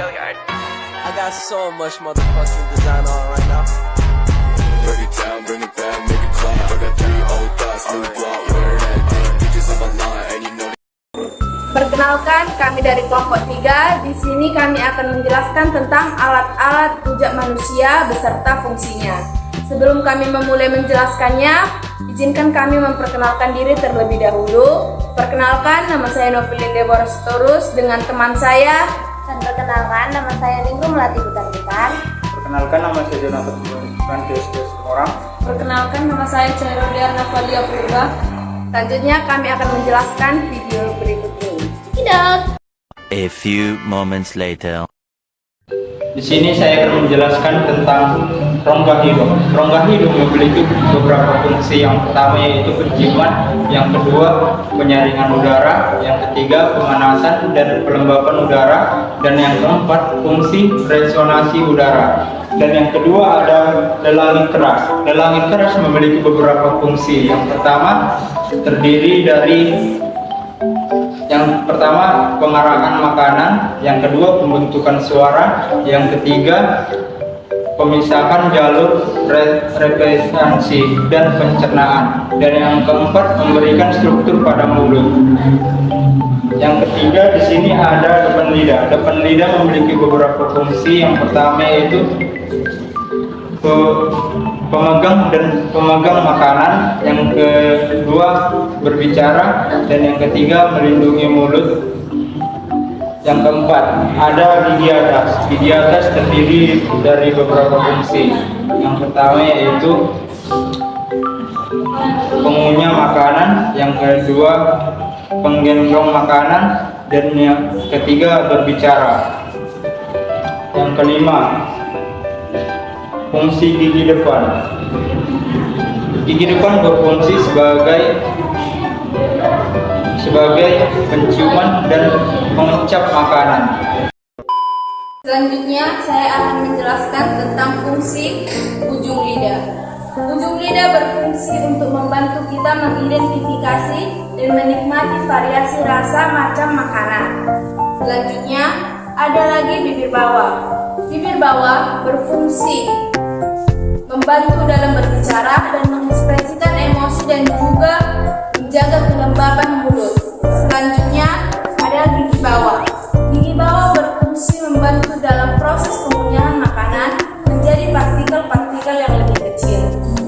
I got so much motherfucking design on right now. Break it down, bring it back, make it clap. I got 3 old thoughts, new block, where that thing. Bitches on my line, and you know. Perkenalkan, kami dari kelompok 3. Di sini kami akan menjelaskan tentang alat-alat rujak manusia beserta fungsinya. Sebelum kami memulai menjelaskannya, izinkan kami memperkenalkan diri terlebih dahulu. Perkenalkan, nama saya Novelin Deborah Sitorus dengan teman saya. Dan perkenalkan, nama saya Ningrum Melati Butar-Butar. Perkenalkan, nama saya Jonathan Francis orang. Perkenalkan, nama saya Cairodian Navalia Purba. Selanjutnya kami akan menjelaskan video berikut ini. Cekidot. A few moments later. Di sini saya akan menjelaskan tentang rongga hidung. Rongga hidung memiliki beberapa fungsi. Yang pertama yaitu penciuman, yang kedua penyaringan udara, yang ketiga pemanasan dan pelembapan udara, dan yang keempat fungsi resonansi udara. Dan yang kedua ada lelangit keras. Lelangit keras memiliki beberapa fungsi. Yang pertama terdiri dari pengarahan makanan, yang kedua pembentukan suara, yang ketiga pemisahan jalur representasi dan pencernaan, dan yang keempat memberikan struktur pada mulut. Yang ketiga di sini ada depan lidah. Depan lidah memiliki beberapa fungsi. Yang pertama yaitu pemegang makanan, yang kedua berbicara, dan yang ketiga melindungi mulut. Yang keempat ada gigi atas. Gigi atas terdiri dari beberapa fungsi. Yang pertama yaitu pengunyah makanan, yang kedua penggendong makanan, dan yang ketiga berbicara. Yang kelima fungsi gigi depan. Gigi depan berfungsi sebagai penciuman dan pengecap makanan. Selanjutnya saya akan menjelaskan tentang fungsi ujung lidah. Ujung lidah berfungsi untuk membantu kita mengidentifikasi dan menikmati variasi rasa macam makanan. Selanjutnya ada lagi bibir bawah. Bibir bawah berfungsi membantu dalam berbicara dan mengekspresikan emosi dan juga menjaga kelembaban mulut. Selanjutnya ada gigi bawah. Gigi bawah berfungsi membantu dalam proses pengunyahan makanan menjadi partikel-partikel yang lebih kecil.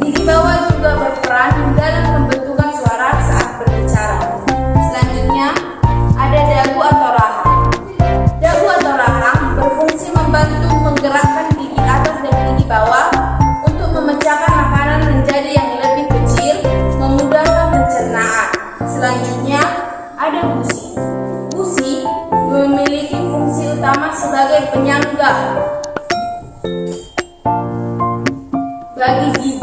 Gigi bawah juga berperan dalam pembentukan suara saat berbicara. Selanjutnya ada dagu atau rahang. Dagu atau rahang berfungsi membantu menggerakkan gigi atas dan gigi bawah untuk memecahkan makanan menjadi yang lebih kecil, memudahkan pencernaan. Selanjutnya ada gusi. Gusi memiliki fungsi utama sebagai penyangga bagi gigi.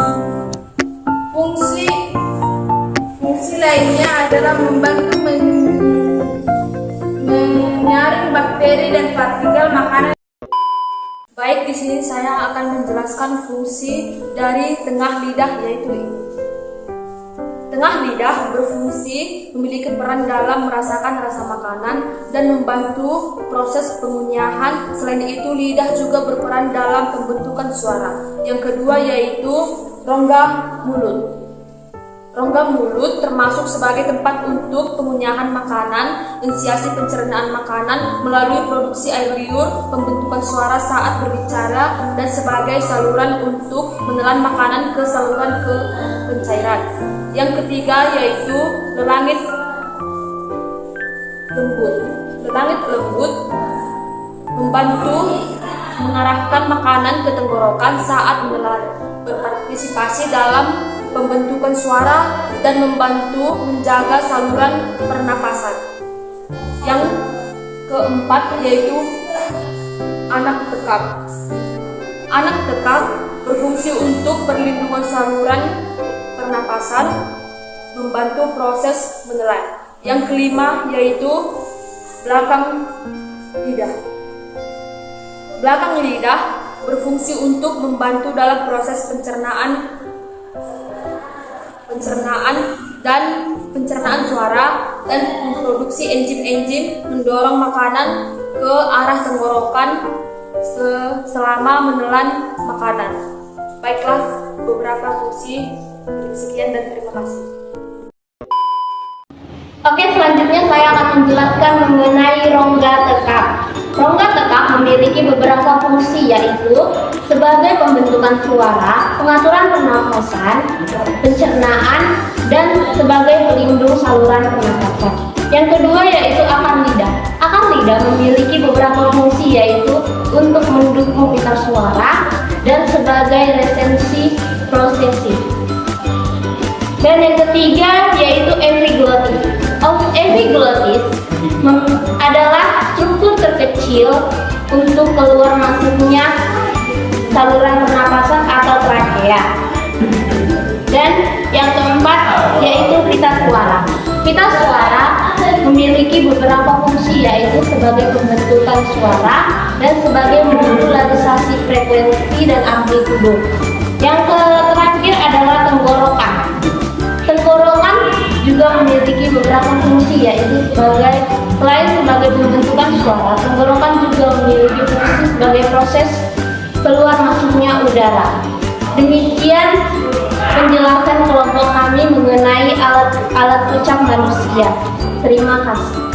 Fungsi lainnya adalah membantu menyaring bakteri dan partikel makanan. Baik, di sini saya akan menjelaskan fungsi dari tengah lidah, yaitu tengah lidah berfungsi memiliki peran dalam merasakan rasa makanan dan membantu proses pengunyahan. Selain itu, lidah juga berperan dalam pembentukan suara. Yang kedua yaitu rongga mulut. Rongga mulut termasuk sebagai tempat untuk pengunyahan makanan, inisiasi pencernaan makanan melalui produksi air liur, pembentukan suara saat berbicara, dan sebagai saluran untuk menelan makanan ke saluran ke pencairan. Yang ketiga yaitu lelangit lembut. Lelangit lembut membantu mengarahkan makanan ke tenggorokan saat menelan, berpartisipasi dalam pembentukan suara dan membantu menjaga saluran pernapasan. Yang keempat yaitu anak tekak. Anak tekak berfungsi untuk perlindungan saluran pernapasan, membantu proses menelan. Yang kelima yaitu belakang lidah. Belakang lidah berfungsi untuk membantu dalam proses pencernaan dan pencernaan suara, dan memproduksi enzim-enzim mendorong makanan ke arah tenggorokan selama menelan makanan. Baiklah, beberapa fungsi. Sekian dan terima kasih. Oke, selanjutnya saya akan menjelaskan mengenai rongga tekak. Rongga tekak memiliki beberapa fungsi, yaitu sebagai pembentukan suara, pengaturan pernafasan, pencernaan, dan sebagai pelindung saluran pernafasan. Yang kedua yaitu akar lidah. Akar lidah memiliki beberapa fungsi, yaitu untuk mendukung pita suara dan sebagai resensi prosesi. Dan yang ketiga yaitu epiglottis. Epiglottis adalah struktur terkecil untuk keluar masuknya saluran pernapasan atau trakea. Dan yang keempat yaitu pita suara. Pita suara memiliki beberapa fungsi, yaitu sebagai pembentukan suara dan sebagai modularisasi frekuensi dan amplitudo. Yang terakhir adalah tenggorokan. Tenggorokan juga memiliki beberapa fungsi, yaitu selain sebagai pembentukan suara, tenggorokan juga memiliki fungsi sebagai proses keluar masuknya udara. Demikian penjelasan kelompok kami mengenai alat ucap manusia. Terima kasih.